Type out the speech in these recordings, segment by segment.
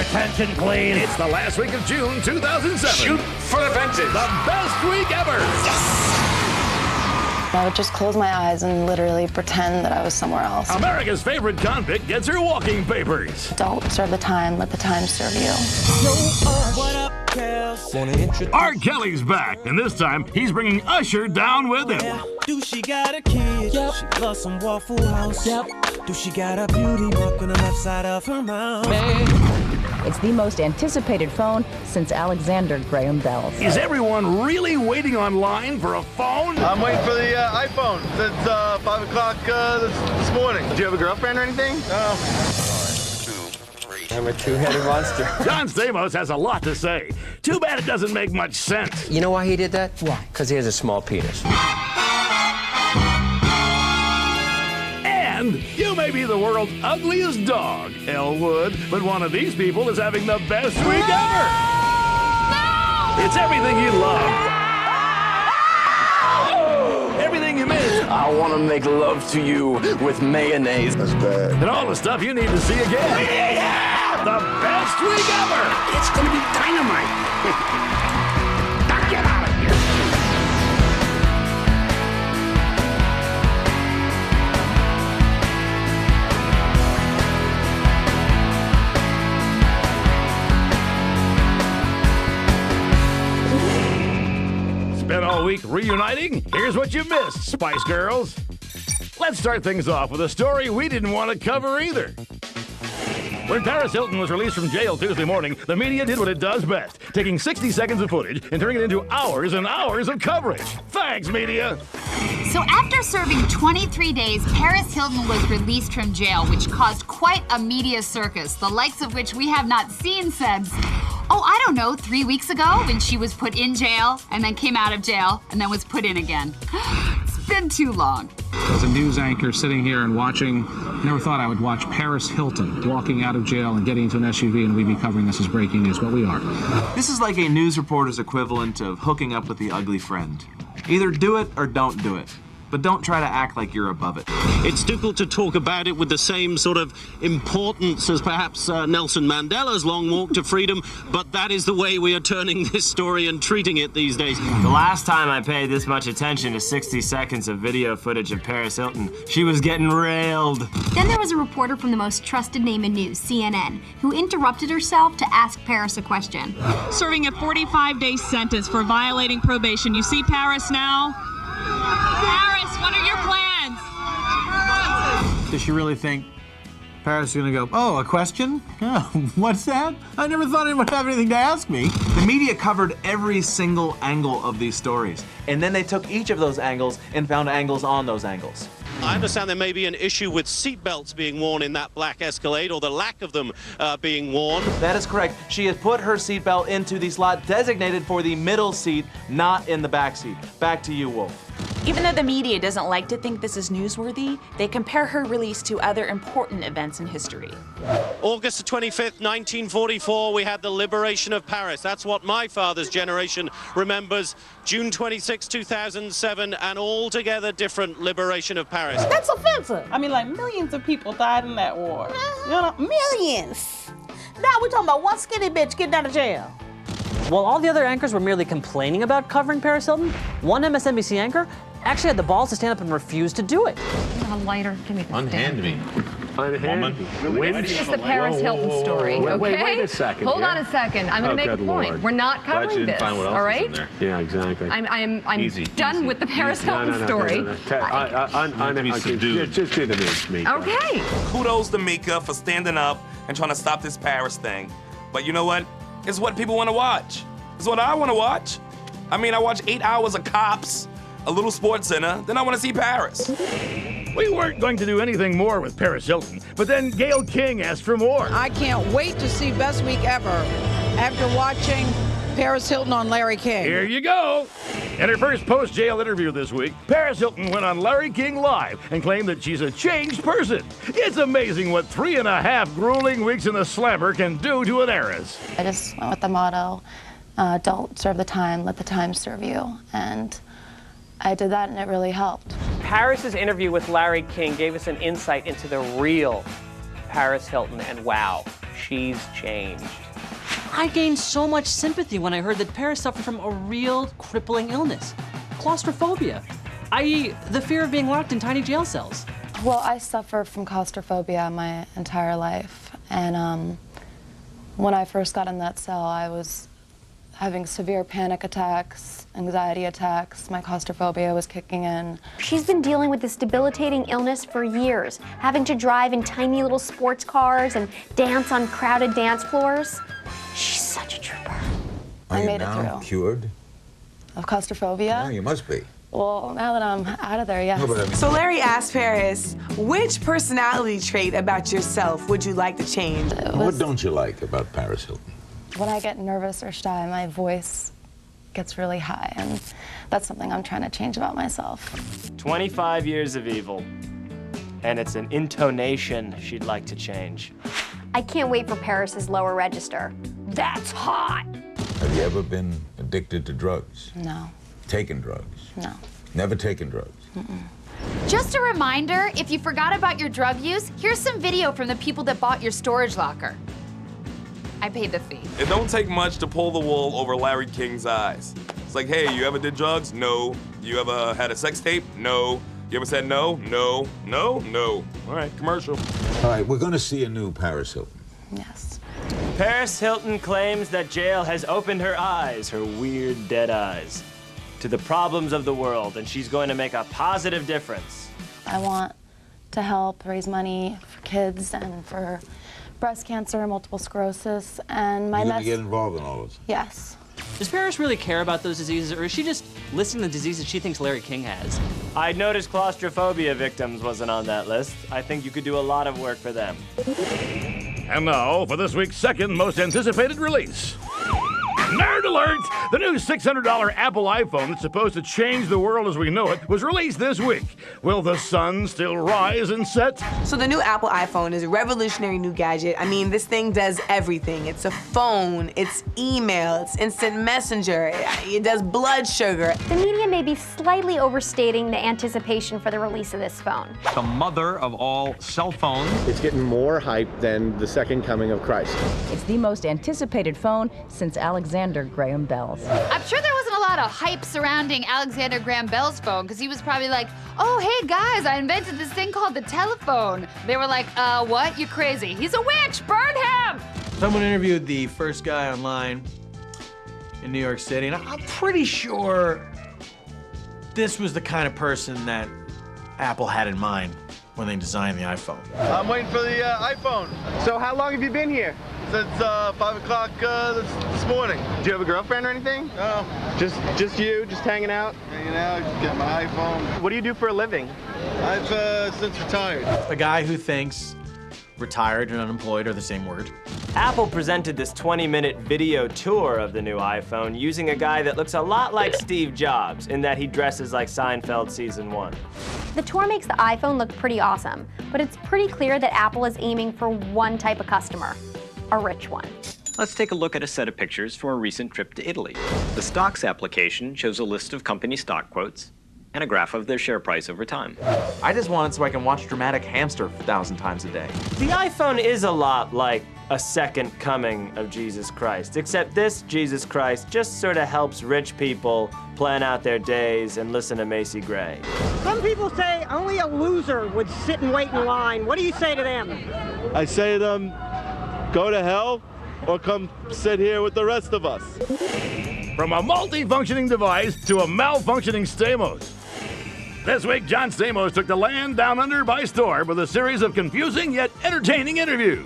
attention, please. It's the last week of June 2007. Shoot for the fences. The best week ever. I would just close my eyes and literally pretend that I was somewhere else. America's favorite convict gets her walking papers. Don't serve the time, let the time serve you. What up, girls? R. Kelly's back, and this time he's bringing Usher down with him. Do she got a kid? Yep. She loves some Waffle House. Yep. Do she got a beauty mark on the left side of her mouth? It's the most anticipated phone since Alexander Graham Bell's. Is everyone really waiting online for a phone? I'm waiting for the iPhone since 5 o'clock this morning. Do you have a girlfriend or anything? No. I'm a two-headed monster. John Stamos has a lot to say. Too bad it doesn't make much sense. You know why he did that? Why? Because he has a small penis. And you may be the world's ugliest dog, Elwood, but one of these people is having the best week ever. No! It's everything you love. Everything you miss. I want to make love to you with mayonnaise. That's bad. And all the stuff you need to see again. Yeah! The best week ever. It's going to be dynamite. Now get out of here. Spent all week reuniting? Here's what you missed, Spice Girls. Let's start things off with a story we didn't want to cover either. When Paris Hilton was released from jail Tuesday morning, the media did what it does best, taking 60 seconds of footage and turning it into hours and hours of coverage. Thanks, media. So after serving 23 days, Paris Hilton was released from jail, which caused quite a media circus, the likes of which we have not seen since, I don't know, 3 weeks ago when she was put in jail and then came out of jail and then was put in again. It's been too long. As a news anchor sitting here and watching, never thought I would watch Paris Hilton walking out of jail and getting into an SUV and we'd be covering this as breaking news, but we are. This is like a news reporter's equivalent of hooking up with the ugly friend. Either do it or don't do it. But don't try to act like you're above it. It's difficult to talk about it with the same sort of importance as perhaps Nelson Mandela's long walk to freedom, but that is the way we are turning this story and treating it these days. The last time I paid this much attention to 60 seconds of video footage of Paris Hilton, she was getting railed. Then there was a reporter from the most trusted name in news, CNN, who interrupted herself to ask Paris a question. Serving a 45-day sentence for violating probation. You see Paris now? Paris, what are your plans? Does she really think Paris is going to go, oh, a question? Oh, what's that? I never thought anyone would have anything to ask me. The media covered every single angle of these stories. And then they took each of those angles and found angles on those angles. I understand there may be an issue with seatbelts being worn in that black Escalade, or the lack of them being worn. That is correct. She has put her seatbelt into the slot designated for the middle seat, not in the back seat. Back to you, Wolf. Even though the media doesn't like to think this is newsworthy, they compare her release to other important events in history. August the 25th, 1944, we had the liberation of Paris. That's what my father's generation remembers. June 26, 2007, an altogether different liberation of Paris. That's offensive. I mean, like, millions of people died in that war. You know, millions. Now we're talking about one skinny bitch getting out of jail. While all the other anchors were merely complaining about covering Paris Hilton, one MSNBC anchor actually had the balls to stand up and refuse to do it. A lighter, give me the Unhand me. Unhand me. This is the Paris Hilton story, okay? Wait a second. Hold on a second. I'm going to make a point. Lord. We're not covering this, all right? Yeah, exactly. I'm done with the Paris Hilton story. Just do the news, Mika. Okay. Kudos to Mika for standing up and trying to stop this Paris thing. But you know what? It's what people want to watch. It's what I want to watch. I mean, I watch 8 hours of Cops, a little Sports Center, then I want to see Paris. We weren't going to do anything more with Paris Hilton, but then Gayle King asked for more. I can't wait to see Best Week Ever after watching Paris Hilton on Larry King. Here you go. In her first post-jail interview this week, Paris Hilton went on Larry King Live and claimed that she's a changed person. It's amazing what 3.5 grueling weeks in the slammer can do to an heiress. I just went with the motto, don't serve the time, let the time serve you. And I did that and it really helped. Paris's interview with Larry King gave us an insight into the real Paris Hilton, and wow, she's changed. I gained so much sympathy when I heard that Paris suffered from a real crippling illness, claustrophobia, i.e. the fear of being locked in tiny jail cells. Well, I suffered from claustrophobia my entire life, and when I first got in that cell, I was having severe panic attacks, anxiety attacks, my claustrophobia was kicking in. She's been dealing with this debilitating illness for years, having to drive in tiny little sports cars and dance on crowded dance floors. She's such a trooper. I made it now through. cured? Of claustrophobia? Oh, you must be. Well, now that I'm out of there, yes. No, but I mean- So Larry asked Paris, which personality trait about yourself would you like to change? What don't you like about Paris Hilton? When I get nervous or shy, my voice gets really high, and that's something I'm trying to change about myself. 25 years of evil, and it's an intonation she'd like to change. I can't wait for Paris's lower register. That's hot! Have you ever been addicted to drugs? No. Taken drugs? No. Never taken drugs? Just a reminder, if you forgot about your drug use, here's some video from the people that bought your storage locker. I paid the fee. It don't take much to pull the wool over Larry King's eyes. It's like, hey, you ever did drugs? No. You ever had a sex tape? No. You ever said no? No. No? No. All right, commercial. All right, we're gonna see a new Paris Hilton. Yes. Paris Hilton claims that jail has opened her eyes, her weird dead eyes, to the problems of the world, and she's going to make a positive difference. I want to help raise money for kids and for breast cancer, multiple sclerosis, and my You're gonna message. get involved in all this. Yes. Does Paris really care about those diseases, or is she just listing the diseases she thinks Larry King has? I noticed claustrophobia victims wasn't on that list. I think you could do a lot of work for them. And now for this week's second most anticipated release. Nerd alert! The new $600 Apple iPhone that's supposed to change the world as we know it was released this week. Will the sun still rise and set? So the new Apple iPhone is a revolutionary new gadget. I mean, this thing does everything. It's a phone, it's email, it's instant messenger, it does blood sugar. The media may be slightly overstating the anticipation for the release of this phone. The mother of all cell phones. It's getting more hype than the second coming of Christ. It's the most anticipated phone since Alexander Graham Bell's. I'm sure there wasn't a lot of hype surrounding Alexander Graham Bell's phone, because he was probably like, oh, hey guys, I invented this thing called the telephone. They were like, what? You're crazy. He's a witch, burn him! Someone interviewed the first guy online in New York City, and I'm pretty sure this was the kind of person that Apple had in mind when they designed the iPhone. I'm waiting for the iPhone. So how long have you been here? Since 5 o'clock this morning. Do you have a girlfriend or anything? No. Just you, just hanging out? Hanging out, get my iPhone. What do you do for a living? I've since retired. A guy who thinks retired and unemployed are the same word. Apple presented this 20-minute video tour of the new iPhone using a guy that looks a lot like Steve Jobs in that he dresses like Seinfeld season 1. The tour makes the iPhone look pretty awesome, but it's pretty clear that Apple is aiming for one type of customer, a rich one. Let's take a look at a set of pictures from a recent trip to Italy. The Stocks application shows a list of company stock quotes and a graph of their share price over time. I just want it so I can watch Dramatic Hamster 1,000 times a day. The iPhone is a lot like a second coming of Jesus Christ, except this Jesus Christ just sort of helps rich people plan out their days and listen to Macy Gray. Some people say only a loser would sit and wait in line. What do you say to them? I say to them, go to hell or come sit here with the rest of us. From a multi-functioning device to a malfunctioning Stamos. This week, John Stamos took the land down under by storm with a series of confusing yet entertaining interviews.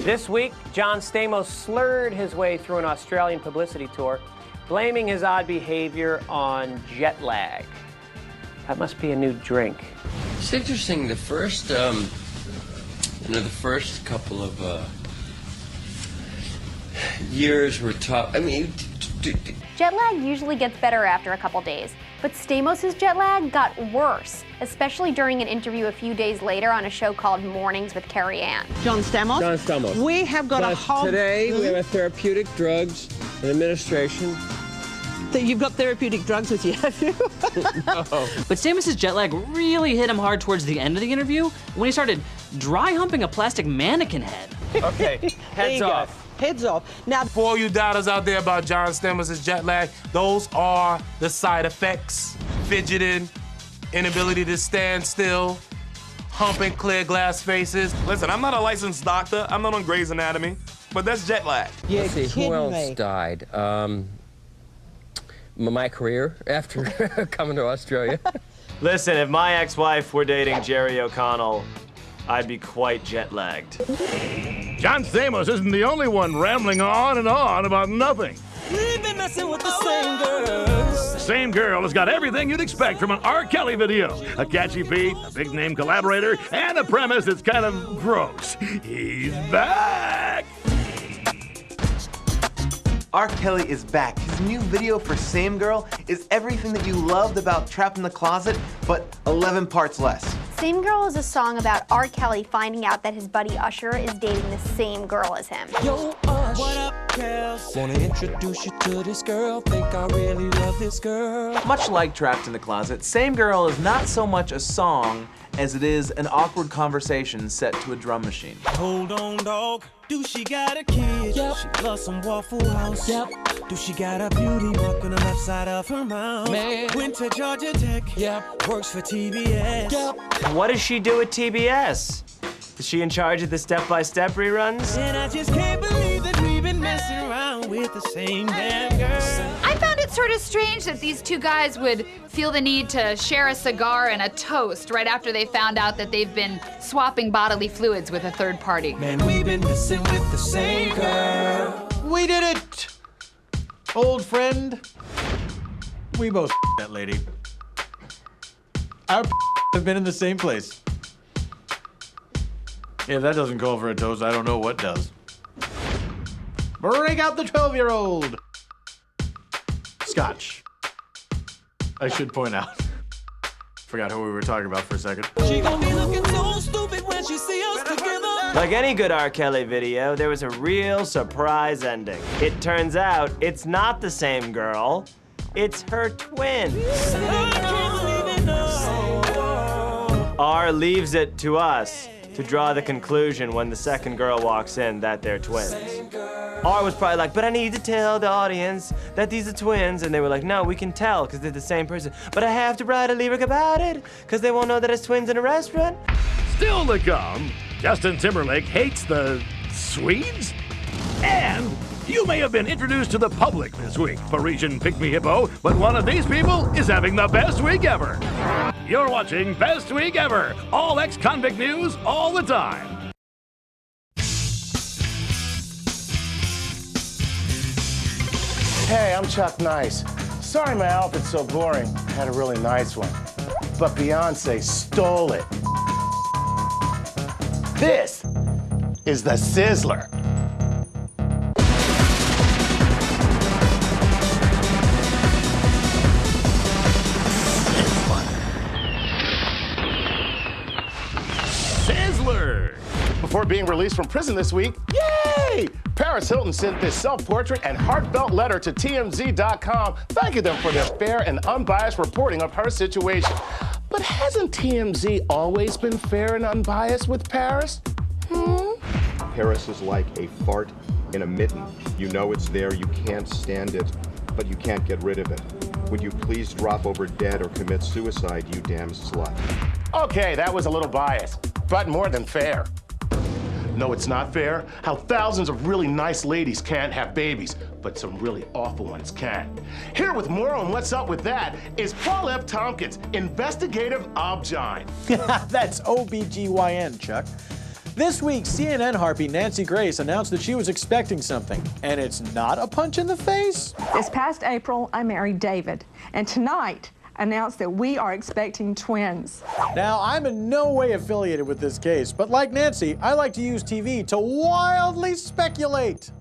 This week, John Stamos slurred his way through an Australian publicity tour, blaming his odd behavior on jet lag. That must be a new drink. It's interesting. The first, the first couple of years were tough. I mean, Jet lag usually gets better after a couple days, but Stamos' jet lag got worse, especially during an interview a few days later on a show called Mornings with Carrie Ann. John Stamos? John Stamos. We have got a whole... Today, we have a therapeutic drugs and administration. You've got therapeutic drugs with you, have you? No. But Stamos' jet lag really hit him hard towards the end of the interview when he started dry humping a plastic mannequin head. There Okay, you heads go. off. Heads off. Now, For all you doubters out there about John Stamos' jet lag, those are the side effects. Fidgeting, inability to stand still, humping clear glass faces. Listen, I'm not a licensed doctor. I'm not on Grey's Anatomy, but that's jet lag. Let's see, who kidding else me. died? My career after coming to Australia. Listen, if my ex-wife were dating Jerry O'Connell, I'd be quite jet-lagged. John Stamos isn't the only one rambling on and on about nothing. We've been messing with the same girls. The same girl has got everything you'd expect from an R. Kelly video. A catchy beat, a big-name collaborator, and a premise that's kind of gross. He's back! R. Kelly is back. His new video for Same Girl is everything that you loved about Trapped in the Closet, but 11 parts less. Same Girl is a song about R. Kelly finding out that his buddy Usher is dating the same girl as him. Yo, Ush. What up, girls? Wanna introduce you to this girl. Think I really love this girl. Much like Trapped in the Closet, Same Girl is not so much a song as it is an awkward conversation set to a drum machine. Hold on, dog. Do she got a kid? Yep. She loves some Waffle House. Yep. Do she got a beauty mark on the left side of her mouth? Man. Went to Georgia Tech. Yep. Works for TBS. Yep. What does she do at TBS? Is she in charge of the step-by-step reruns? And I just can't believe that we've been messing around with the same damn girl. I found it sort of strange that these two guys would feel the need to share a cigar and a toast right after they found out that they've been swapping bodily fluids with a third party. Man, we've been messing with the same girl. We did it! Old friend. We both that lady. Our have been in the same place. If that doesn't call for a toast, I don't know what does. Break out the 12-year-old. Scotch. I should point out. Forgot who we were talking about for a second. She gon' be looking so stupid when she see us together. Like any good R. Kelly video, there was a real surprise ending. It turns out it's not the same girl, it's her twin. R leaves it to us to draw the conclusion when the second girl walks in that they're twins. R was probably like, but I need to tell the audience that these are twins. And they were like, no, we can tell because they're the same person. But I have to write a lyric about it because they won't know that it's twins in a restaurant. Still to come, Justin Timberlake hates the Swedes? And you may have been introduced to the public this week, Parisian Pygmy Hippo, but one of these people is having the best week ever. You're watching Best Week Ever, all ex-convict news all the time. Hey, I'm Chuck Nice. Sorry my outfit's so boring. I had a really nice one. But Beyonce stole it. This is the Sizzler. Sizzler! Before being released from prison this week, yay! Paris Hilton sent this self-portrait and heartfelt letter to TMZ.com, thanking them for their fair and unbiased reporting of her situation. But hasn't TMZ always been fair and unbiased with Paris? Paris is like a fart in a mitten. You know it's there, you can't stand it, but you can't get rid of it. Would you please drop over dead or commit suicide, you damn slut? Okay, that was a little biased, but more than fair. No, it's not fair how thousands of really nice ladies can't have babies, but some really awful ones can. Here with more on what's up with that is Paul F. Tompkins, investigative obgyn. That's OBGYN, Chuck. This week, CNN harpy Nancy Grace announced that she was expecting something, and it's not a punch in the face. This past April, I married David, and tonight announced that we are expecting twins. Now, I'm in no way affiliated with this case, but like Nancy, I like to use TV to wildly speculate.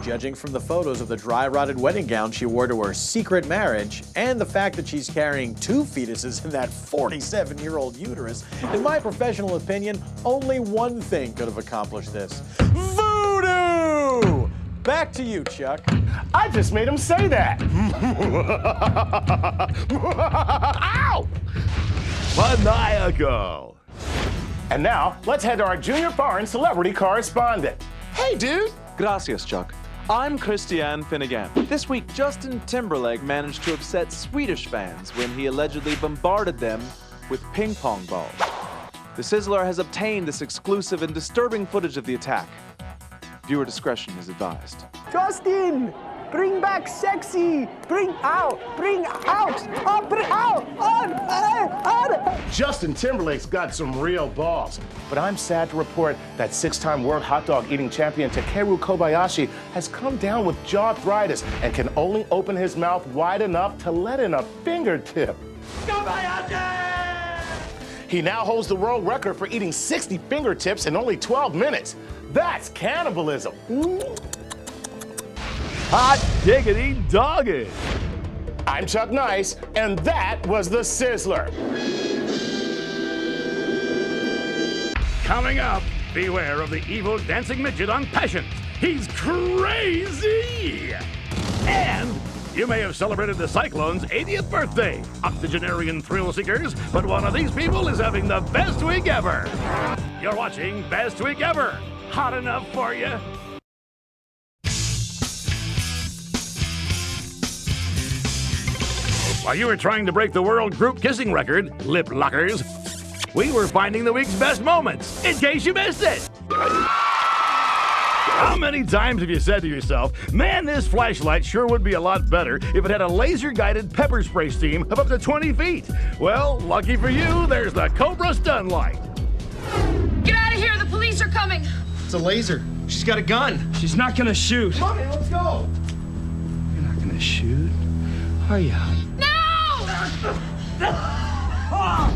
Judging from the photos of the dry-rotted wedding gown she wore to her secret marriage, and the fact that she's carrying 2 fetuses in that 47-year-old uterus, in my professional opinion, only one thing could have accomplished this. Voodoo! Back to you, Chuck. I just made him say that. Ow! Maniacal. And now, let's head to our junior foreign celebrity correspondent. Hey, dude. Gracias, Chuck. I'm Christiane Finnegan. This week, Justin Timberlake managed to upset Swedish fans when he allegedly bombarded them with ping pong balls. The Sizzler has obtained this exclusive and disturbing footage of the attack. Viewer discretion is advised. Justin, bring back sexy. Bring out. Bring out. Justin Timberlake's got some real balls, but I'm sad to report that 6-time world hot dog eating champion Takeru Kobayashi has come down with jaw arthritis and can only open his mouth wide enough to let in a fingertip. Kobayashi! He now holds the world record for eating 60 fingertips in only 12 minutes. That's cannibalism. Hot diggity doggy. I'm Chuck Nice, and that was the Sizzler. Coming up, beware of the evil dancing midget on Passions. He's crazy! And you may have celebrated the Cyclone's 80th birthday, octogenarian thrill seekers, but one of these people is having the best week ever. You're watching Best Week Ever. Hot enough for you? While you were trying to break the world group kissing record, lip lockers, we were finding the week's best moments, in case you missed it. How many times have you said to yourself, man, this flashlight sure would be a lot better if it had a laser-guided pepper spray steam of up to 20 feet? Well, lucky for you, there's the Cobra Stun Light. Get out of here, the police are coming. It's a laser. She's got a gun. She's not gonna shoot. Mommy, let's go. You're not gonna shoot, are you?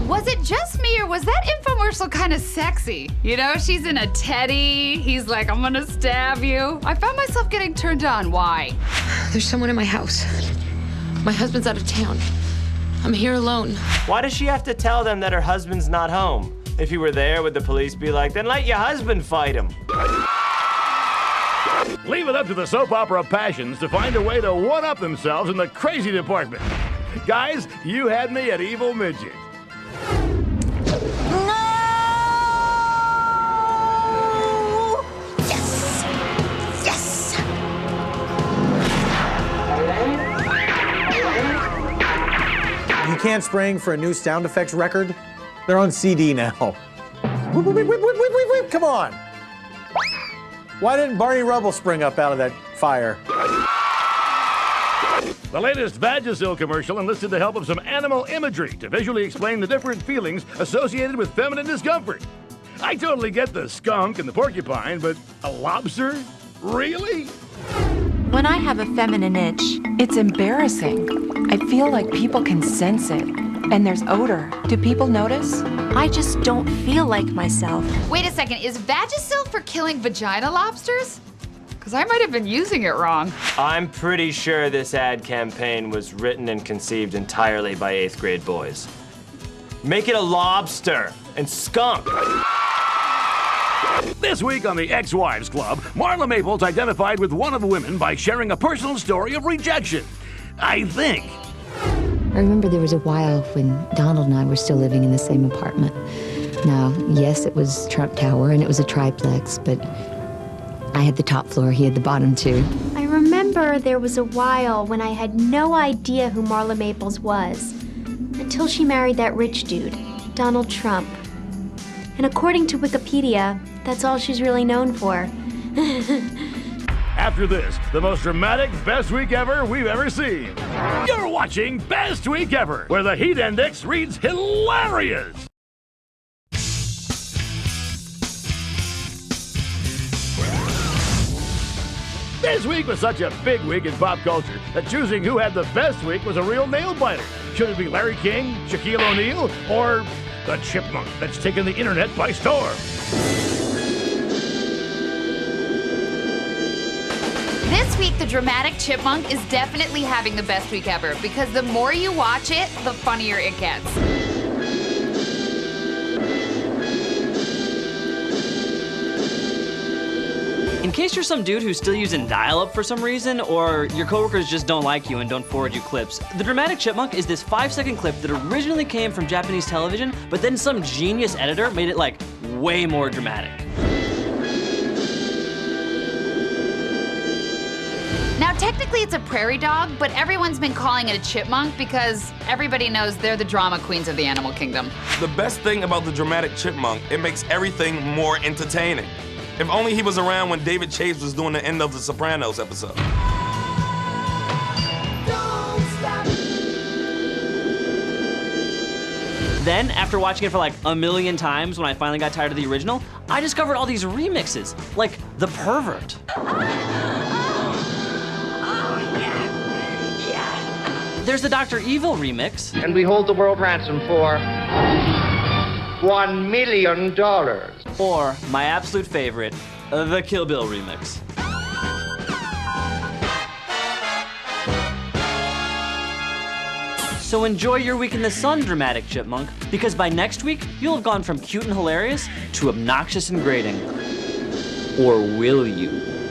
Was it just me, or was that infomercial kind of sexy? You know, she's in a teddy. He's like, I'm gonna stab you. I found myself getting turned on. Why? There's someone in my house. My husband's out of town. I'm here alone. Why does she have to tell them that her husband's not home? If he were there, would the police be like, then let your husband fight him? Leave it up to the soap opera Passions to find a way to one-up themselves in the crazy department. Guys, you had me at evil midget. Yes! Yes! You can't spring for a new sound effects record? They're on CD now. Whip, whip, whip, whip, whip, whip, whip. Come on. Why didn't Barney Rubble spring up out of that fire? The latest Vagisil commercial enlisted the help of some animal imagery to visually explain the different feelings associated with feminine discomfort. I totally get the skunk and the porcupine, but a lobster? Really? When I have a feminine itch, it's embarrassing. I feel like people can sense it. And there's odor. Do people notice? I just don't feel like myself. Wait a second, is Vagisil for killing vagina lobsters? Because I might have been using it wrong. I'm pretty sure this ad campaign was written and conceived entirely by 8th grade boys. Make it a lobster and skunk. This week on the Ex-Wives Club, Marla Maples identified with one of the women by sharing a personal story of rejection. I think. I remember there was a while when Donald and I were still living in the same apartment. Now, yes, it was Trump Tower and it was a triplex, but I had the top floor, he had the bottom two. I remember there was a while when I had no idea who Marla Maples was, until she married that rich dude, Donald Trump. And according to Wikipedia, that's all she's really known for. After this, the most dramatic Best Week Ever we've ever seen. You're watching Best Week Ever, where the heat index reads hilarious. This week was such a big week in pop culture that choosing who had the best week was a real nail-biter. Should it be Larry King, Shaquille O'Neal, or the chipmunk that's taken the internet by storm? This week, the dramatic chipmunk is definitely having the best week ever because the more you watch it, the funnier it gets. In case case you're some dude who's still using dial-up for some reason, or your coworkers just don't like you and don't forward you clips, The Dramatic Chipmunk is this 5-second clip that originally came from Japanese television, but then some genius editor made it like way more dramatic. Now, technically it's a prairie dog, but everyone's been calling it a chipmunk because everybody knows they're the drama queens of the animal kingdom. The best thing about the Dramatic Chipmunk, it makes everything more entertaining. If only he was around when David Chase was doing the end of the Sopranos episode. Then, after watching it for like a million times when I finally got tired of the original, I discovered all these remixes, like The Pervert. There's the Dr. Evil remix. And we hold the world ransom for $1 million. Or my absolute favorite, the Kill Bill remix. So enjoy your week in the sun, Dramatic Chipmunk, because by next week, you'll have gone from cute and hilarious to obnoxious and grating. Or will you?